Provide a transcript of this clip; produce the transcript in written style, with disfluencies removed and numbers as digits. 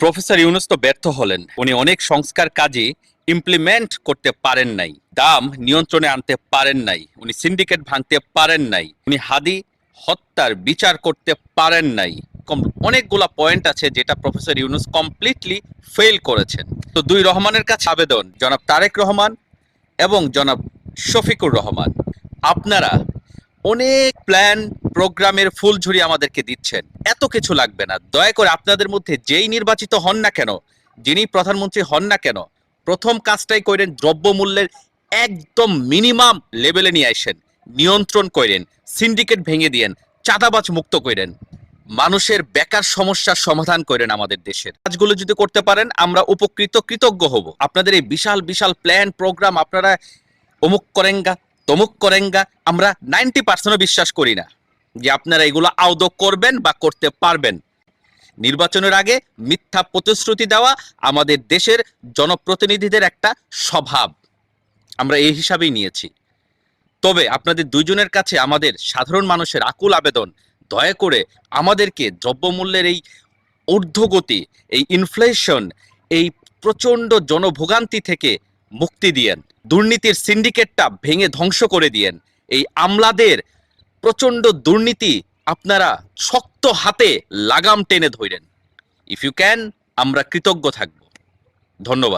Professor Yunus তো ব্যর্থ হলেন। উনি অনেক সংস্কার কাজে ইমপ্লিমেন্ট করতে পারেন নাই, দাম নিয়ন্ত্রণে আনতে পারেন নাই, উনি সিন্ডিকেট ভাঙতে পারেন নাই, উনি হাদি হত্যার বিচার করতে পারেন নাই। অনেকগুলা পয়েন্ট আছে যেটা প্রফেসর ইউনূস কমপ্লিটলি ফেল করেছেন। তো দুই রহমানের কাছে আবেদন, জনাব তারেক রহমান এবং জনাব শফিকুর রহমান, আপনারা অনেক প্ল্যান প্রোগ্রামের ফুলঝুরি আমাদেরকে দিচ্ছেন, এত কিছু লাগবে না। দয়া করে আপনাদের মধ্যে যেই নির্বাচিত হন না কেন, যিনি প্রধানমন্ত্রী হন না কেন, প্রথম কাজটাই করেন দ্রব্যমূল্যের একদম মিনিমাম লেভেলে নিয়ে আসেন, নিয়ন্ত্রণ করেন, সিন্ডিকেট ভেঙে দিয়েন, চাঁদাবাজ মুক্ত করেন, মানুষের বেকার সমস্যার সমাধান করেন। আমাদের দেশের কাজগুলো যদি করতে পারেন আমরা উপকৃত কৃতজ্ঞ হব। আপনাদের এই বিশাল বিশাল প্ল্যান প্রোগ্রাম, আপনারা অমুক করেঙ্গা তমুক করেঙ্গা, আমরা 90% বিশ্বাস করি না যে আপনারা এগুলো আদৌ করবেন বা করতে পারবেন। নির্বাচনের আগে মিথ্যা প্রতিশ্রুতি দেওয়া আমাদের দেশের জনপ্রতিনিধিদের একটা স্বভাব, আমরা এই হিসাবেই নিয়েছি। তবে আপনাদের দুইজনের কাছে আমাদের সাধারণ মানুষের আকুল আবেদন, দয়া করে আমাদেরকে দ্রব্যমূল্যের এই ঊর্ধ্বগতি, এই ইনফ্লেশন, এই প্রচণ্ড জনভোগান্তি থেকে মুক্তি দিয়েন। দুর্নীতির সিন্ডিকেটটা ভেঙে ধ্বংস করে দিয়েন। এই আমলাদের প্রচণ্ড দুর্নীতি আপনারা শক্ত হাতে লাগাম টেনে ধরেন। ইফ ইউ ক্যান, আমরা কৃতজ্ঞ থাকব। ধন্যবাদ।